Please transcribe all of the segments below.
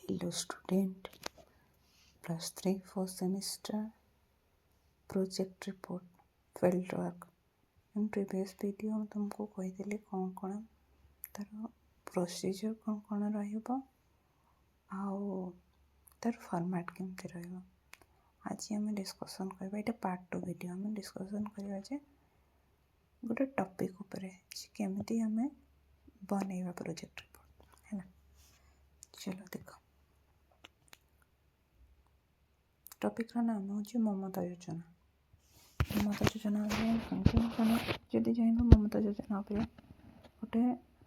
Hello student, +3 4th semester, project report, field work. In previous video ମୁଁ तुमको କହିଥିଲି କ'ଣ ତାର ପ୍ରୋସିଜର କ'ଣ ରହିବ ଆଉ ତାର ଫର୍ମାଟ୍ କେମିତି ରହିବ। ଆଜି ଆମେ ଡିସ୍କସନ୍ କରିବା, ଏଇଟା ପାର୍ଟ 2 ଭିଡ଼ିଓ। ଆମେ ଡିସ୍କସନ୍ କରିବା ଯେ ଗୋଟେ ଟପିକ୍ ଉପରେ କେମିତି ଆମେ ବନେଇବା ପ୍ରୋଜେକ୍ଟ ରିପୋର୍ଟ ହେଲା। ଚलो ଦେଖ, ଟପିକ୍ର ନାମ ହେଉଛି ମମତା ଯୋଜନା। ମମତା ଯୋଜନା ଯଦି ଚାହିଁବ ମମତା ଯୋଜନା ଉପରେ ଗୋଟେ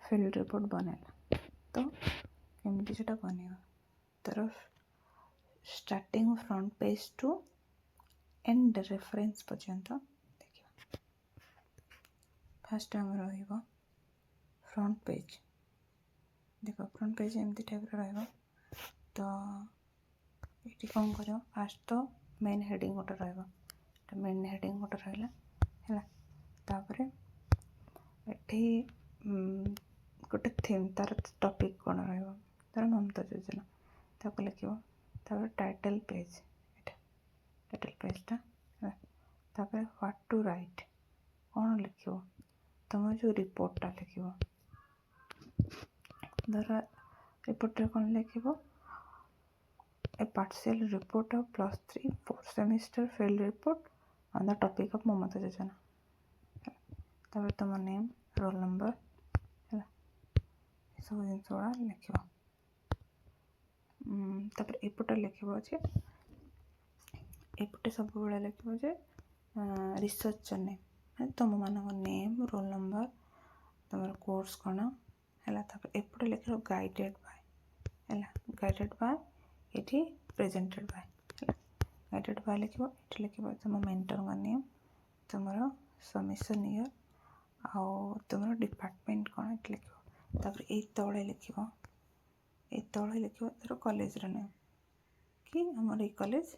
ଫିଲ୍ଡ ରିପୋର୍ଟ ବନେଇଲା ତ କେମିତି ସେଟା ବନେଇବା, ତାର starting front page to end reference ପର୍ଯ୍ୟନ୍ତ ଦେଖିବା। ଫାଷ୍ଟ ଆମର ରହିବ ଫ୍ରଣ୍ଟ ପେଜ୍। ଦେଖ, ଫ୍ରଣ୍ଟ ପେଜ୍ ଏମିତି ଟାଇପ୍ର ରହିବ। ତ ଏଠି କ'ଣ କରିବ, ଫାଷ୍ଟ ତ ମେନ୍ ହେଡ଼ିଂ ଗୋଟେ ରହିବ। ମେନ୍ ହେଡ଼ିଂ ଗୋଟେ ରହିଲା ହେଲା। ତାପରେ ଏଠି ଗୋଟେ ଥିମ୍, ତାର ଟପିକ୍ କ'ଣ ରହିବ, ତାର ମମତା ଯୋଜନା, ତାକୁ ଲେଖିବ। ତାପରେ ଟାଇଟଲ୍ ପେଜ୍, ଏଇଟା ଟାଇଟଲ୍ ପେଜ୍ଟା ହେଲା। ତାପରେ ହ୍ୱାଟ୍ ଟୁ ରାଇଟ୍, କ'ଣ ଲେଖିବ, ତୁମର ଯେଉଁ ରିପୋର୍ଟଟା ଲେଖିବ। ଧର ରିପୋର୍ଟରେ କ'ଣ ଲେଖିବ, a partial report of +3 4th semester field report on the topic of ମମତା ଯୋଜନା। ତାପରେ ତୁମ ନେମ୍, ରୋଲ୍ ନମ୍ବର ହେଲା, ଏସବୁ ଜିନିଷ ଗୁଡ଼ା ଲେଖିବ। ତାପରେ ଏପଟେ ଲେଖିବ ଯେ, ଏପଟେ ସବୁବେଳେ ଲେଖିବ ଯେ ରିସର୍ଚ୍ଚର ନେମ୍, ମାନେ ତୁମମାନଙ୍କ ନେମ୍, ରୋଲ୍ ନମ୍ବର, ତୁମର କୋର୍ସ କ'ଣ ହେଲା। ତାପରେ ଏପଟେ ଲେଖିବ ଗାଇଡ଼େଡ଼ ବାଏ ହେଲା, ଗାଇଡ଼େଡ଼ ବାଏ, ଏଠି ପ୍ରେଜେଣ୍ଟେଡ଼ ବାଏ ହେଲା। ଗାଇଡ଼େଡ଼ ବାଏ ଲେଖିବ। ଏଠି ଲେଖିବ ତୁମ ମେଣ୍ଟରଙ୍କ ନେମ୍, ତୁମର ସବମିସନ୍ ଇୟର୍ ଆଉ ତୁମର ଡିପାର୍ଟମେଣ୍ଟ କ'ଣ ଏଠି ଲେଖିବ। ତାପରେ ଏଇ ତଳେ ଲେଖିବ ଧର କଲେଜର ନେମ୍ କି ଆମର ଏଇ କଲେଜ,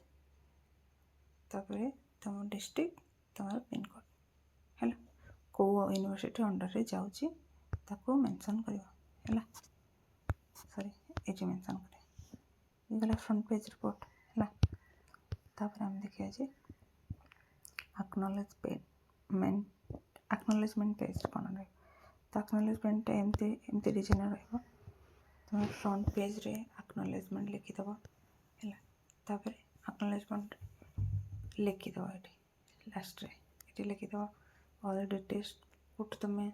ତାପରେ ତୁମ ଡିଷ୍ଟ୍ରିକ୍ଟ, ତୁମର ପିନ୍କୋଡ଼୍ ହେଲା, କେଉଁ ୟୁନିଭର୍ସିଟି ଅଣ୍ଡରରେ ଯାଉଛି ତାକୁ ମେନସନ୍ କରିବ ହେଲା। ଏଠି ମେନସନ୍ କରିବ। ହେଇଗଲା ଫ୍ରଣ୍ଟ ପେଜ୍ ରିପୋର୍ଟ ହେଲା। ତାପରେ ଆମେ ଦେଖିବା ଯେ ଆକ୍ନୋଲେଜମେଣ୍ଟ ପେଜ୍ କ'ଣ ରହିବ। ତ ଆକ୍ନୋଲେଜମେଣ୍ଟଟା ଏମିତି ଡିଜାଇନ୍ ରହିବ। ତୁମେ ଫ୍ରଣ୍ଟ ପେଜ୍ରେ ଆକ୍ନୋଲେଜମେଣ୍ଟ ଲେଖିଦେବ ହେଲା। ତାପରେ ଆକ୍ନୋଲେଜମେଣ୍ଟ ଲେଖିଦେବ ଏଠି ଲାଷ୍ଟରେ, ଏଠି ଲେଖିଦେବ ଅଲ୍ ଡିଟେଲ୍ସ, କେଉଁଠୁ ତୁମେ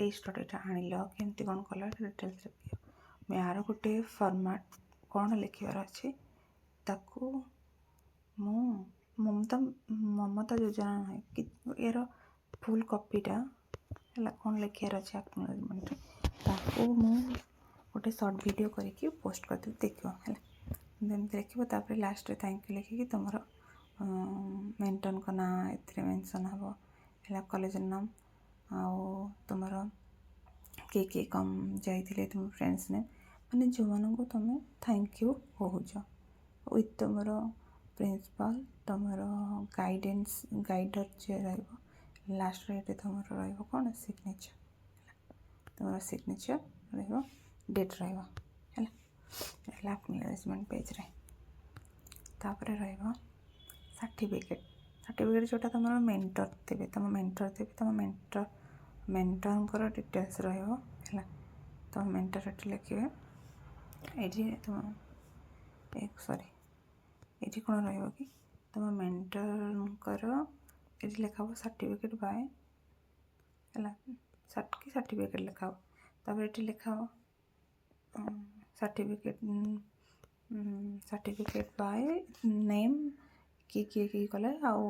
ଏଇ ଷ୍ଟଡ଼ିଟା ଆଣିଲ, କେମିତି କ'ଣ କଲ, ଡିଟେଲ୍ସ ଲେଖିବ। ଏହାର ଗୋଟେ ଫର୍ମାଟ୍ କ'ଣ ଲେଖିବାର ଅଛି, ତାକୁ ମୁଁ ମମତା ଯୋଜନା ନାହିଁ କି ଏହାର ଫୁଲ୍ କପିଟା ହେଲା, କ'ଣ ଲେଖିବାର ଅଛି ଆକ୍ନୋଲେଜମେଣ୍ଟରେ, ତାକୁ ମୁଁ ଗୋଟେ ସର୍ଟ ଭିଡ଼ିଓ କରିକି ପୋଷ୍ଟ କରିଦେବି, ଦେଖିବ ହେଲା। ଏମିତି ଲେଖିବ। ତାପରେ ଲାଷ୍ଟରେ ଥ୍ୟାଙ୍କ ୟୁ ଲେଖିକି ତୁମର ମେଣ୍ଟରଙ୍କ ନାଁ ଏଥିରେ ମେନସନ୍ ହେବ ହେଲା, କଲେଜର ନାମ ଆଉ ତୁମର କିଏ ଯାଇଥିଲେ, ତୁମ ଫ୍ରେଣ୍ଡସ୍ ନେମ୍, ମାନେ ଯେଉଁମାନଙ୍କୁ ତୁମେ ଥ୍ୟାଙ୍କ ୟୁ କହୁଛ, ୱିଥ୍ ତୁମର ପ୍ରିନ୍ସିପାଲ୍, ତୁମର ଗାଇଡ଼ର ଯିଏ ରହିବ। ଲାଷ୍ଟରେ ଏଠି ତୁମର ରହିବ କ'ଣ, ସିଗ୍ନେଚର୍ ହେଲା, ତୁମର ସିଗ୍ନେଚର୍ ରହିବ, ଡେଟ୍ ରହିବ ହେଲା। ଆକ୍ନୋଲେଜମେଣ୍ଟ ପେଜ୍ରେ ତାପରେ ରହିବ ସାର୍ଟିଫିକେଟ୍ ଯେଉଁଟା ତୁମର ମେଣ୍ଟର ଥିବେ, ତୁମ ମେଣ୍ଟରଙ୍କର ଡିଟେଲ୍ସ ରହିବ ହେଲା। ତୁମ ମେଣ୍ଟର ଏଠି ଲେଖିବେ। ଏଠି ଏଠି କ'ଣ ରହିବ କି, ତୁମ ମେଣ୍ଟରଙ୍କର ଏଠି ଲେଖା ହେବ ସାର୍ଟିଫିକେଟ୍ ବାଏ ହେଲା, କି ସାର୍ଟିଫିକେଟ୍ ଲେଖା ହେବ। ତାପରେ ଏଠି ଲେଖା ହେବ ସାର୍ଟିଫିକେଟ୍ ବାଏ ନେମ୍, କିଏ କଲେ ଆଉ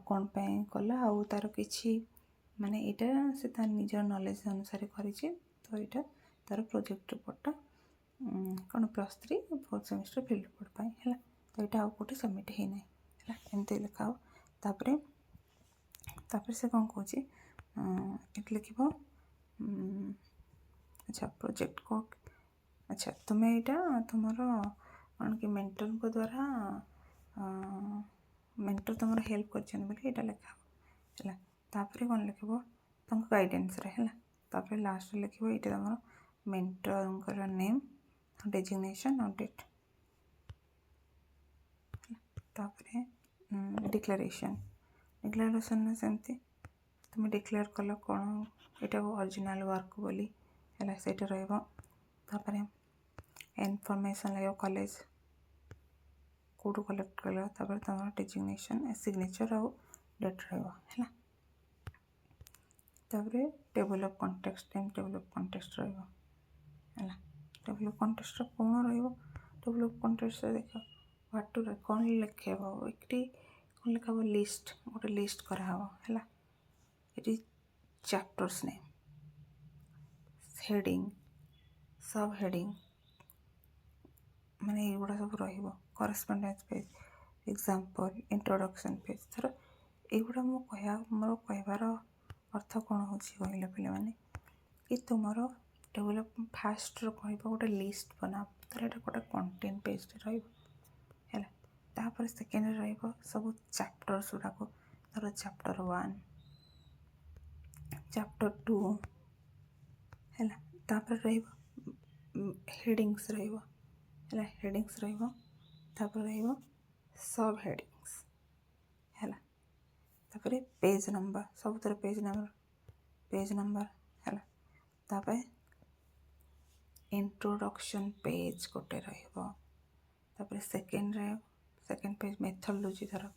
କ'ଣ ପାଇଁ କଲା, ଆଉ ତା'ର କିଛି ମାନେ ଏଇଟା ସେ ତା ନିଜର ନଲେଜ ଅନୁସାରେ କରିଛି। ତ ଏଇଟା ତା'ର ପ୍ରୋଜେକ୍ଟ ରିପୋର୍ଟଟା କ'ଣ +3 4th ସେମିଷ୍ଟର ଫିଲ୍ଡ ରିପୋର୍ଟ ପାଇଁ ହେଲା। ତ ଏଇଟା ଆଉ କେଉଁଠି ସବମିଟ୍ ହେଇନାହିଁ ହେଲା, ଏମିତି ଲେଖା ହେବ। ତାପରେ ସେ କ'ଣ କହୁଛି, ଏଠି ଲେଖିବ ଆଚ୍ଛା ପ୍ରୋଜେକ୍ଟ ଆଚ୍ଛା ତୁମେ ଏଇଟା ତୁମର କ'ଣ କି ମେଣ୍ଟରଙ୍କ ଦ୍ୱାରା ମେଣ୍ଟର ତୁମର ହେଲ୍ପ କରିଛନ୍ତି ବୋଲି ଏଇଟା ଲେଖା ହେବ ହେଲା। ତାପରେ କ'ଣ ଲେଖିବ, ତାଙ୍କ ଗାଇଡ଼େନ୍ସରେ ହେଲା। ତାପରେ ଲାଷ୍ଟରେ ଲେଖିବ ଏଇଟା ତୁମର ମେଣ୍ଟରଙ୍କର ନେମ୍, डेजिग्नेशन और डेट। तापरे डिक्लेरेशन डिक्लेरेशन सेमती तुम डिक्लेयर कल कौन यहाँ ओरिजिनल वर्क बोली है सेटा रही इनफॉरमेशन लगे कॉलेज कौटू कलेक्ट कल तुम डेजिग्नेशन सिग्नेचर आउ डेट रहा table of context table of context रहा टेबल ऑफ कॉन्टेक्स्ट कौन टेबल ऑफ कॉन्टेक्स्ट देख व्हाट टू कौन लिखे ये कौन लिखा लिस्ट गोटे लिस्ट कराव है ये चैप्टर्स नेम हेडिंग सब हेडिंग माने युड़ा सब correspondence page example introduction page थर युड़ा मोर कहबार अर्थ कौन हो कहले पे मैंने कि तुम टेबल फास्ट कह गोटे लिस्ट बना तर ये गोटे कंटेंट पेज रहा तापर सेकेंड रहा सब चैप्टर्स गुड़ाक धर चैप्टर 1 चैप्टर 2 है तापर हेडिंग्स रहा हेडिंग्स रहा सब हेडिंग्स है तापर पेज नंबर सब तरह पेज नंबर है तापर इंट्रोडक्शन पेज गोटे रहा सेकेंड पेज मेथोडोलॉजी धर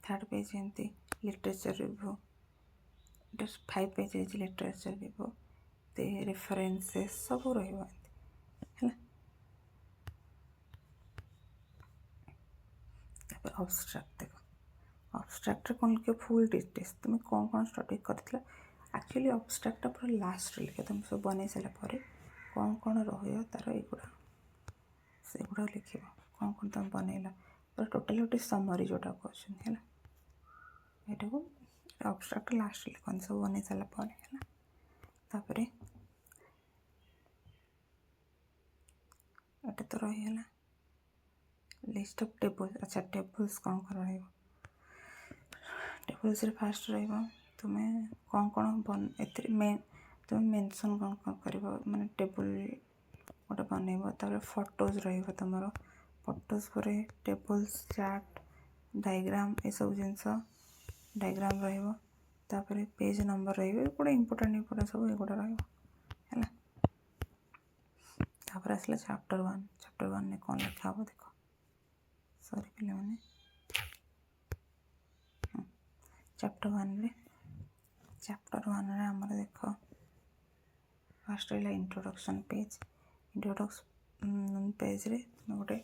थर्ड पेज एमती literature review 5 page literature review references सब रहा अब्स्ट्राक्ट देख अब्स्ट्राक्ट कौन लिखे फुल डिटेल्स तुम कौन कौन स्टडी कर एक्चुअली अब्स्ट्राक्ट पूरा लास्ट लिखे तुम सब बन सारापर कौन कौन रहा तार युड़ा से गुड़ा लिख कौन कौन तुम बनइला पूरा टोटाल गोटे समरी जोटा कहते हैं यहाँ को अब्स्ट्राक्ट लास्ट लिखते सब बन सारापर है तापर ये तो रहीगला लिस्ट ऑफ टेबल्स अच्छा टेबल्स कौन कौन रही टेबल्स फास्ट रहा तुम्हें कौन कौन बन ए तुम मेंशन कौन कौन कर माने टेबल गोटे बनइब तापर फोटोज रही तुम फोटोज पर टेबल्स चार्ट डायग्राम ये सब जिनस डायग्राम रही पेज नंबर रही गोटे इंपोर्टेंट सब ये गुड़ा रहा तापर आसला चैप्टर 1 में कौन लिखा हो देख सॉरी पे मैंने चैप्टर 1 रे आमर देख फास्ट रहा इंट्रोडक्शन पेज रे गोटे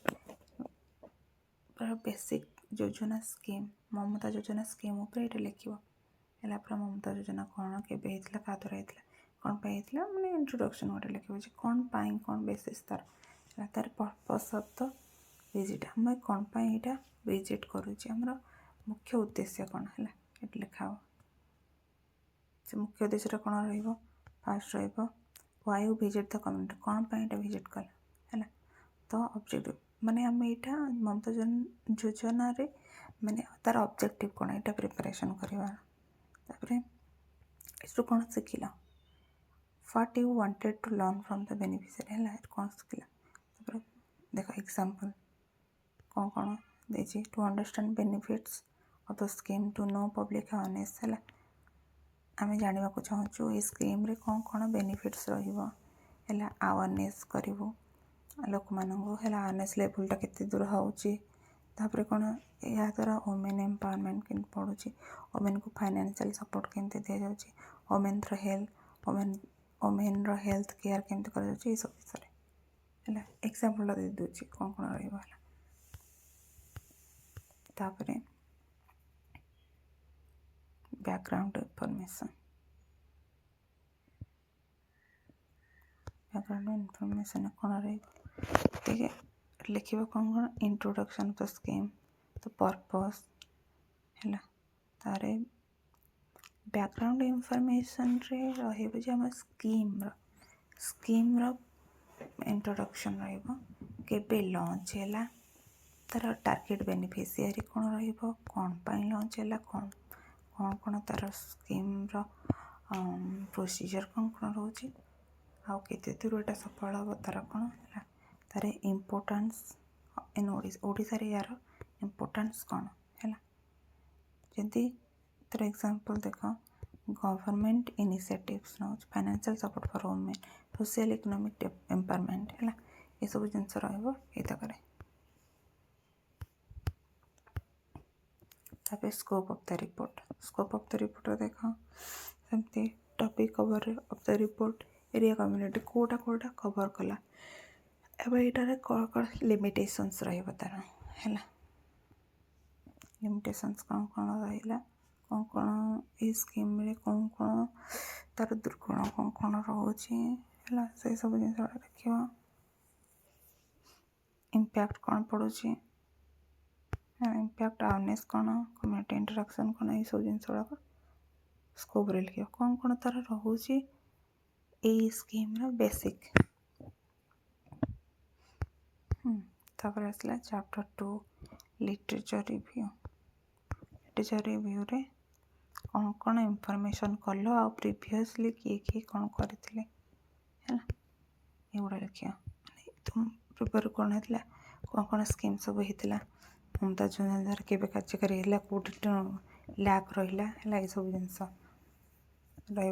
पूरा बेसिक योजना स्कीम ममता योजना स्कीम उपर ये लिख है पूरा ममता योजना कौन के क्या द्वारा होता कौन होता मैंने इंट्रोडक्शन गोटे लिख कौन पाई कौन बेसिस तार पर्पस ऑफ द विजिट आम कौन यहाँ विजिट करुँच मुख्य उद्देश्य कौन है ये लिखा से मुख्य उद्देश्य कौन fast why you visit the community कौन यहाँ विजिट कल है तो ऑब्जेक्टिव माने आम यहाँ ममता योजना रे माने तार ऑब्जेक्टिव कौन यहाँ प्रिपरेशन कर कौन शिखिल what you wanted to learn from the beneficiary है कौन शिखिल देख एग्जांपल कौन कौन देछि to understand benefits of the scheme to know public awareness है आम जानवा चाहूँ ये स्कीम रे कौन कौन बेनिफिट्स रहा अवेयरनेस करूँ लोक मानू है अवेयरनेस लेवलटा केते दूर होपर कौन या द्वारा वुमेन एम्पावरमेंट के पड़ू वुमेन को फाइनेंशियल सपोर्ट केमती दि जाऊँगी वुमेन हेल्थ केयर केमती कर सब विषय है एग्जांपल दे दूसरी कौन कौन रहा तापर बैकग्राउंड इनफॉरमेशन कौन रही ठीक है लिखा कौन कौन इंट्रोडक्शन ऑफ द स्कीम तो पर्पस है तार बैकग्राउंड इनफॉरमेशन रे रही आम स्कीम इंट्रोडक्शन रहे लॉन्च है तार टार्गेट बेनिफिशियरी कौन कौन पाई लॉन्च है कौन कौन कौन तार स्कीम प्रोसीजर कौन कौन रोचे आउ केते दूर एटा सफल हम तार कौन है तार इम्पोर्टान्स इन ओडिशा रे यार इम्पोर्टान्स कौन है जदि तर एग्जांपल देख government initiatives now financial support for women social economic empowerment है ये सब जिनस रही स्कोप ऑफ द रिपोर्ट देख सेमती topic cover of the report area community quota cover कला एबार कौन कौन लिमिटेशंस तार है लिमिटेशंस कौन कौन रहा कौन कौन ये स्कीम रे कौन कौन तार दुर्गुण कौन कौन रोचे है से सब जिन देखिए इम्पैक्ट कौन पड़ुची इम्पैक्ट अवेयरनेस कौन कम्युनिटी इंटरेक्शन कौन ये सब जिन स्कोप रे लिख कौन कौन तार रोचे ये स्कीम रो बेसिक तापर आसला चैप्टर 2 लिटरेचर रिव्यू रे कौन कौन इनफॉरमेशन कल आ प्रीवियसली किए कौन करते है एगुड़ा लिखिए तुम प्रिपेयर कौन है कौन कौन स्कीम सब होता ममता योजना द्वारा केवे कार्यकारी है कौट लैक रहा है सब जिनस रही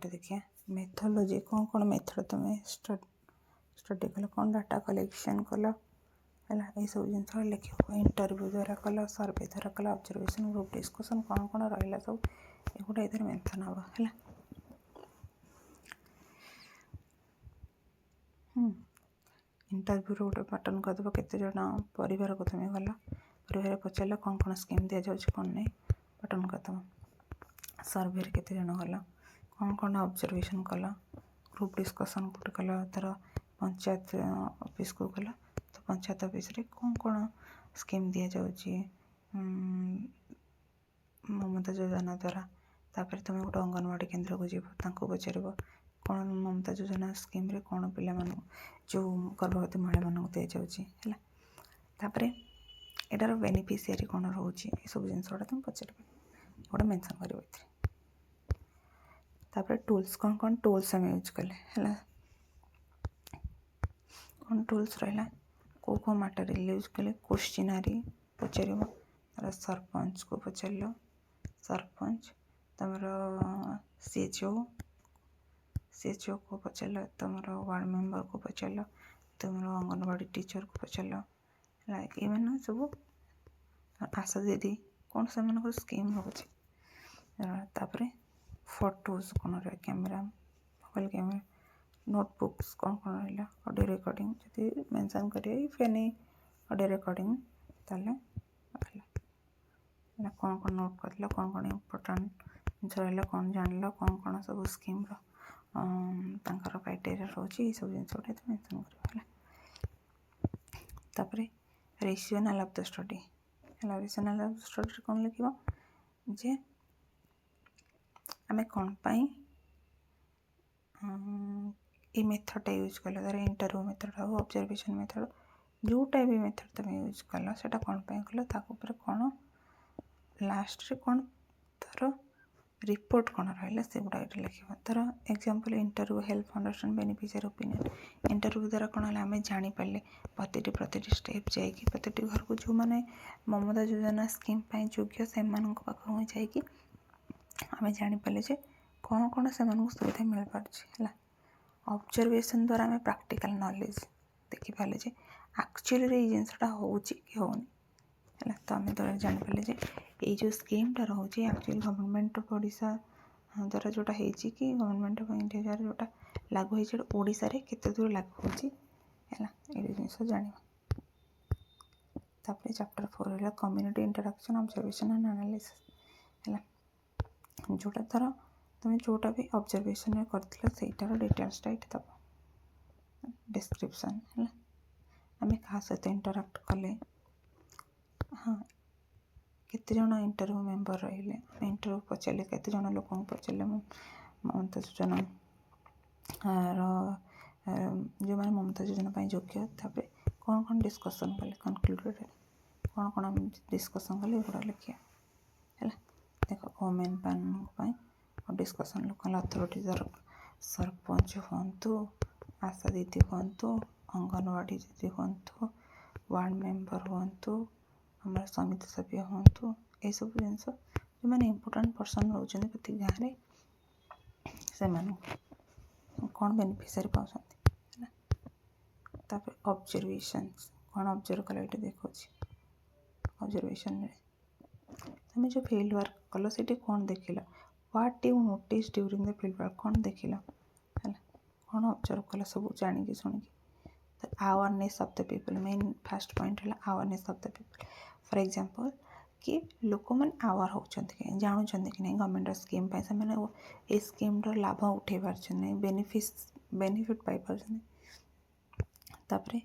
देखिए मेथोलॉजी कौन कौन मेथड तुम स्टडी कल कौन डाटा कलेक्शन कल है ये सब जिन लिख इंटरव्यू द्वारा कल सर्वे द्वारा कल ऑब्जर्वेशन ग्रुप डिस्कशन कौन कौन रहा सब एगुड़ा इधर मेंशन हम है इंटरव्यू गोटे पैटर्न करदेव केते जन परिवार को तुम गल परिवार पचार कौन कौन स्कीम दि जाऊँ कौन नहीं पैटर्न करदेव सर्वे केते जन गल कौन कौन ऑब्जर्वेशन कल ग्रुप डिस्कशन कोटे कल तार पंचायत ऑफिस को गल तो पंचायत ऑफिस रे कौन कौन स्कीम दि जाऊँ ममता योजना द्वारा तापर तुम गोटे अंगनवाड़ी केन्द्र को जीव पचार कौन ममता योजना स्कीम रे कौन पिला जो गर्भवती महिला मानक दि जाऊँगी तापर एटार बेनिफिशियरी कौन रोचे सब जिन तुम पचार गोटे मेंशन कर तापर टूल्स कौन टूल्स आम यूज कले है कौन टूल्स रहा कौ मटेरियल यूज कले क्वेश्चनरी पचार तार सरपंच को पचार सरपंच तुम सीएचओ को पचार तुम वार्ड मेंबर को पचार तुम अंगनवाड़ी टीचर को पचार ये मैंने सब आशा दीदी कौन से स्कीम रोचे फोटोज कौन रहा कैमेरा मोबाइल कैमेरा नोटबुक्स कौन कौन रहा ऑडियो रिकॉर्डिंग जब मेंशन करिए इफ एनी ऑडियो रिकॉर्डिंग ताले कौन कौन नोट कर कौन कौन इम्पोर्टाट जिन रहा कौन जान कौन कौन सब स्कीम क्राइटेरिया रोचे ये सब जिन मेंशन कर रेशनल ऑफ द स्टडी है रेशनल ऑफ द स्टडी कौन लिख जे आम कौन ये मेथडटा यूज कल तार इंटरव्यू मेथड हो ऑब्जर्वेशन मेथड जोटा भी मेथड तुम यूज कल से कौन कल कौन लास्ट रे कौन तार रिपोर्ट कौन रहा से गुड़ा लिख तार example interview help understand beneficiary opinion interview द्वारा कौन है आम जापर प्रति स्टेप जाकि प्रति घर को जो मैंने ममता योजना स्कीम योग्य से पाखु जाकि आम जापर कौन कौन से सुविधा मिल पार्ला ऑब्जर्वेशन द्वारा आम प्रैक्टिकल नॉलेज देखिपारे एक्चुअली ये जिनसा हो कि होनी है तो आम द्वारा जापर ये जो स्कीमटा रोचे एक्चुअली गवर्नमेंट ऑफ ओडिशा द्वारा जोटा है कि गवर्नमेंट ऑफ इंडिया द्वारा जोटा लागू हो ओडिशा रे केते दूर लागू होची है ये जिन जाना तापर चैप्टर 4 है community interaction observation and analysis है जोटा तार तुम जोटा भी ऑब्जर्वेशन कर डिटेल्सटा ये दब डिस्क्रिप्शन है आम क्या सहित इंटराक्ट कले हाँ केते जन इंटरव्यू मेंबर रहिले इंटरव्यू पचारे केते जन लोक पचारे ममता योजना जो मैंने ममता योजना योग्य तापर कौन कौन डिस्कसन कले कनक्लूडेड कौन कौन डिस्कसन कले गुड़ा लिखिए है देख वोमेन मान डिस्कसन लोकल अथॉरिटी ସରପଞ୍ଚ ହୁଅନ୍ତୁ, ଆଶା ଦିଦି ହୁଅନ୍ତୁ, ଅଙ୍ଗନବାଡ଼ି ଦିଦି ହୁଅନ୍ତୁ, ୱାର୍ଡ଼ ମେମ୍ବର ହୁଅନ୍ତୁ, ଆମର ସମିତି ସଭ୍ୟ ହୁଅନ୍ତୁ, ଏସବୁ ଜିନିଷ ଯେଉଁମାନେ ଇମ୍ପୋର୍ଟାଣ୍ଟ ପର୍ସନ୍ ରହୁଛନ୍ତି ପ୍ରତି ଗାଁରେ ସେମାନଙ୍କୁ କ'ଣ ବେନିଫିସିଆରି ପାଉଛନ୍ତି ହେଲା। ତାପରେ ଅବଜରଭେସନ୍ସ କ'ଣ ଅବଜର୍ଭ କଲେ ଏଇଠି ଦେଖାଉଛି। ଅବଜରଭେସନରେ ତୁମେ ଯେଉଁ ଫିଲ୍ଡ ୱାର୍କ କଲ ସେଠି କ'ଣ ଦେଖିଲ, what you notice during the field work କ'ଣ ଦେଖିଲ ହେଲା, କ'ଣ ଅବଜର୍ଭ କଲ ସବୁ ଜାଣିକି ଶୁଣିକି। ତ awareness of the people, main first point ହେଲା awareness of the people. For example କି ଲୋକମାନେ ଆୱାର ହେଉଛନ୍ତି କି ଜାଣୁଛନ୍ତି କି ନାହିଁ ଗଭର୍ଣ୍ଣମେଣ୍ଟର ସ୍କିମ୍ ପାଇଁ, ସେମାନେ ଏ ସ୍କିମ୍ର ଲାଭ ଉଠାଇ ପାରୁଛନ୍ତି ନାହିଁ, ବେନିଫିଟ୍ ପାଇପାରୁଛନ୍ତି। ତାପରେ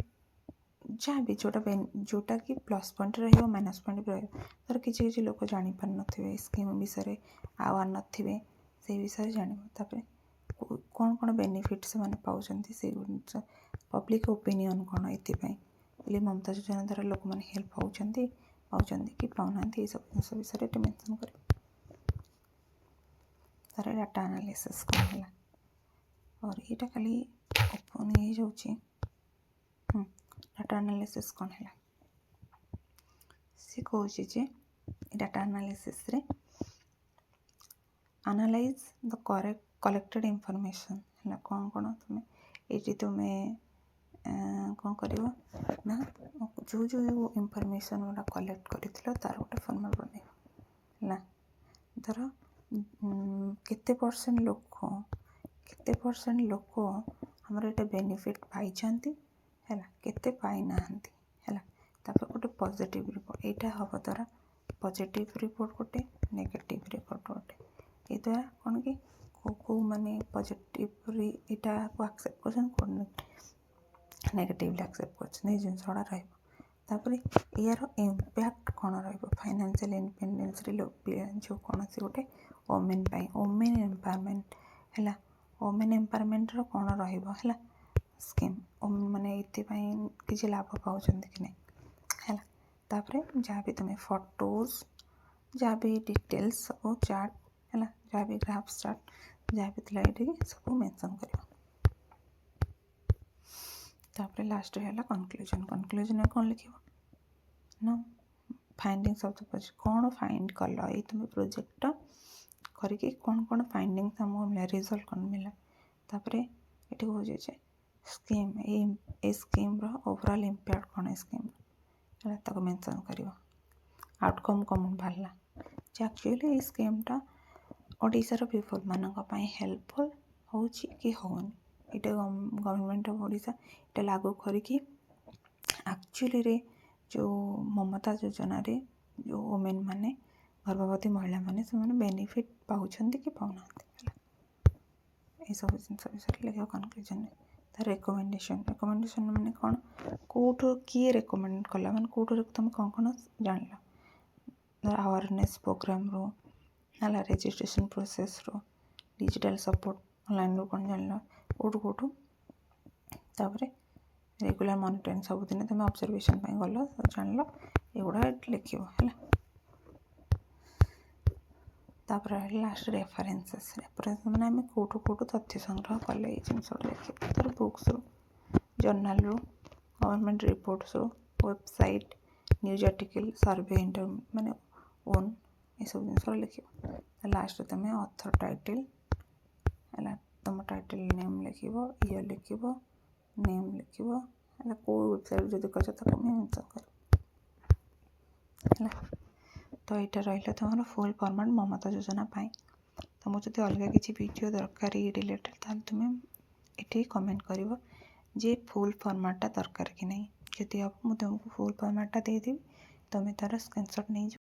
ଯାହା ବି ଯେଉଁଟା କି ପ୍ଲସ୍ ପଏଣ୍ଟ ରହିବ, ମାଇନସ୍ ପଏଣ୍ଟ ବି ରହିବ। ଧର କିଛି ଲୋକ ଜାଣିପାରୁନଥିବେ ସ୍କିମ୍ ବିଷୟରେ, ଆୱାର ନଥିବେ, ସେଇ ବିଷୟରେ ଜାଣିବ। ତାପରେ କ'ଣ ବେନିଫିଟ୍ ସେମାନେ ପାଉଛନ୍ତି ସେଇ ଜିନିଷ, ପବ୍ଲିକ୍ ଓପିନିଅନ୍ କ'ଣ ଏଥିପାଇଁ ବୋଲି ମମତା ଯୋଜନା ଦ୍ୱାରା ଲୋକମାନେ ହେଲ୍ପ ପାଉଛନ୍ତି କି ପାଉନାହାନ୍ତି, ଏସବୁ ଜିନିଷ ବିଷୟରେ ଏଠି ମେନସନ୍ କରିବ। ତାର ଡାଟା ଆନାଲିସିସ୍ କ'ଣ ହେଲା, और ଏଇଟା ଖାଲି ଓପନ୍ ହେଇଯାଉଛି। ଡାଟା ଆନାଲିସିସ୍ କ'ଣ ହେଲା, ସେ କହୁଛି ଯେ ଡାଟା ଆନାଲିସିସ୍ରେ ଆନାଲାଇଜ୍ ଦ କଲେକ୍ଟେଡ଼ ଇନଫର୍ମେସନ୍ ହେଲା। କ'ଣ ତୁମେ ଏଇଠି କ'ଣ କରିବ ନା, ଯେଉଁ ଇନଫର୍ମେସନ୍ ଗୁଡ଼ା କଲେକ୍ଟ କରିଥିଲ ତା'ର ଗୋଟେ ଫର୍ମାଟ୍ ବନେଇବ ହେଲା। ଧର କେତେ ପରସେଣ୍ଟ ଲୋକ ଆମର ଏଇଟା ବେନିଫିଟ୍ ପାଇଛନ୍ତି ହେଲା, କେତେ ପାଇନାହାନ୍ତି ହେଲା। ତାପରେ ଗୋଟେ ପଜିଟିଭ୍ ରିପୋର୍ଟ, ଏଇଟା ହେବ ଦ୍ୱାରା ପଜିଟିଭ୍ ରିପୋର୍ଟ ଗୋଟେ, ନେଗେଟିଭ୍ ରିପୋର୍ଟ ଗୋଟେ। ଏ ଦ୍ୱାରା କ'ଣ କି କେଉଁ ମାନେ ପଜିଟିଭ୍ରେ ଏଇଟାକୁ ଆକ୍ସେପ୍ଟ କରୁଛନ୍ତି, କେଉଁ ନେଗେଟିଭଲି ଆକ୍ସେପ୍ଟ କରୁଛନ୍ତି, ଏଇ ଜିନିଷ ଗୁଡ଼ା ରହିବ। ତାପରେ ଏହାର ଇମ୍ପ୍ୟାକ୍ଟ କ'ଣ ରହିବ, ଫାଇନାନ୍ସିଆଲ୍ ଇଣ୍ଡିପେଣ୍ଡେନ୍ସରେ ଯେଉଁ କୌଣସି ଗୋଟେ ଓମେନ୍ ପାଇଁ, ଓମେନ୍ ଏମ୍ପାୱାରମେଣ୍ଟ ହେଲା, ଓମେନ୍ ଏମ୍ପାୱାରମେଣ୍ଟର କ'ଣ ରହିବ ହେଲା ସ୍କିମ୍, ମାନେ ଏଥିପାଇଁ କିଛି ଲାଭ ପାଉଛନ୍ତି କି ନାହିଁ ହେଲା। ତାପରେ ଯାହା ବି ତୁମେ ଫଟୋଜ୍, ଯାହା ବି ଡିଟେଲ୍ସ ସବୁ ଚାର୍ଟ ହେଲା, ଯାହା ବି ଗ୍ରାଫ୍ସ ଚାର୍ଟ ଯାହା ବି ଥିଲା ଏଠିକି ସବୁ ମେନସନ୍ କରିବ। ତାପରେ ଲାଷ୍ଟରେ ହେଲା କନକ୍ଲୁଜନରେ କ'ଣ ଲେଖିବ ନା, ଫାଇଣ୍ଡିଙ୍ଗସ୍ ଅଫ୍ ଦ ପ୍ରୋଜେକ୍ଟ, କ'ଣ ଫାଇଣ୍ଡ କଲ ଏଇ ତୁମେ ପ୍ରୋଜେକ୍ଟଟା କରିକି, କ'ଣ ଫାଇଣ୍ଡିଙ୍ଗସ୍ ଆମକୁ ମିଳିଲା, ରେଜଲ୍ଟ କ'ଣ ମିଳିଲା। ତାପରେ ଏଠି କହୁଛି ଯେ ସ୍କିମ୍, ଏ ସ୍କିମ୍ର ଓଭରଅଲ୍ ଇମ୍ପ୍ୟାକ୍ଟ କ'ଣ ଏ ସ୍କିମ୍ ହେଲା, ତାକୁ ମେନସନ୍ କରିବ। ଆଉଟକମ୍ କ'ଣ ବାହାରିଲା, ଯେ ଆକ୍ଚୁଆଲି ଏଇ ସ୍କିମ୍ଟା ଓଡ଼ିଶାର ପିପଲ୍ମାନଙ୍କ ପାଇଁ ହେଲ୍ପଫୁଲ୍ ହେଉଛି କି ହେଉନି, ଏଇଟା ଗଭର୍ଣ୍ଣମେଣ୍ଟ ଅଫ୍ ଓଡ଼ିଶା ଏଇଟା ଲାଗୁ କରିକି ଆକ୍ଚୁଆଲିରେ ଯେଉଁ ମମତା ଯୋଜନାରେ ଯେଉଁ ଓମେନ୍ ମାନେ, ଗର୍ଭବତୀ ମହିଳାମାନେ, ସେମାନେ ବେନିଫିଟ୍ ପାଉଛନ୍ତି କି ପାଉନାହାନ୍ତି ହେଲା। ଏସବୁ ଜିନିଷ ବିଷୟରେ ଲେଖିବ କନକ୍ଲୁଜନରେ। ତାର ରେକମେଣ୍ଡେସନ୍ ମାନେ କ'ଣ, କେଉଁଠୁ କିଏ ରେକମେଣ୍ଡ କଲା, ମାନେ କେଉଁଠୁ ତୁମେ କ'ଣ ଜାଣିଲ, ଧର ଆୱାରନେସ୍ ପ୍ରୋଗ୍ରାମରୁ ହେଲା, ରେଜିଷ୍ଟ୍ରେସନ୍ ପ୍ରୋସେସ୍ରୁ, ଡିଜିଟାଲ୍ ସପୋର୍ଟ ଅନଲାଇନ୍ରୁ କ'ଣ ଜାଣିଲ, କେଉଁଠୁ। ତାପରେ ରେଗୁଲାର ମନିଟରିଂ, ସବୁଦିନ ତୁମେ ଅବଜରଭେସନ୍ ପାଇଁ ଗଲ, ଜାଣିଲ, ଏଗୁଡ଼ା ଲେଖିବ ହେଲା। ତାପରେ ଲାଷ୍ଟ ରେଫରେନ୍ସେସ୍ ମାନେ ଆମେ କେଉଁଠୁ ତଥ୍ୟ ସଂଗ୍ରହ କଲେ ଏଇ ଜିନିଷଟା ଲେଖିବ। ତାର ବୁକ୍ସରୁ, ଜର୍ନାଲରୁ, ଗଭର୍ଣ୍ଣମେଣ୍ଟ ରିପୋର୍ଟସରୁ, ୱେବସାଇଟ୍, ନ୍ୟୁଜ୍ ଆର୍ଟିକଲ୍, ସର୍ଭେ, ମାନେ ଓନ୍, ଏସବୁ ଜିନିଷ ଲେଖିବ। ଲାଷ୍ଟରେ ତୁମେ ଅଥର ଟାଇଟଲ୍ ହେଲା, ତୁମ ଟାଇଟଲ୍ ନେମ୍ ଲେଖିବ, ଇୟର୍ ଲେଖିବ, ନେମ୍ ଲେଖିବ ହେଲା, କେଉଁ ୱେବସାଇଟ୍ ଯଦି କହିଛ ତାକୁ ଆମେ ମେନସନ୍ କରିବ ହେଲା। ତ ଏଇଟା ରହିଲା ତୁମର ଫୁଲ୍ ଫର୍ମାଟ୍ ମମତା ଯୋଜନା ପାଇଁ। ତୁମକୁ ଯଦି ଅଲଗା କିଛି ଭିଡ଼ିଓ ଦରକାର ଏଇ ରିଲେଟେଡ଼୍, ତାହେଲେ ତୁମେ ଏଠି କମେଣ୍ଟ କରିବ ଯେ ଫୁଲ୍ ଫର୍ମାଟ୍ଟା ଦରକାର କି ନାହିଁ। ଯଦି ହେବ ମୁଁ ତୁମକୁ ଫୁଲ୍ ଫର୍ମାଟ୍ଟା ଦେଇଦେବି, ତୁମେ ତା'ର ସ୍କ୍ରିନଶଟ୍ ନେଇଯିବ।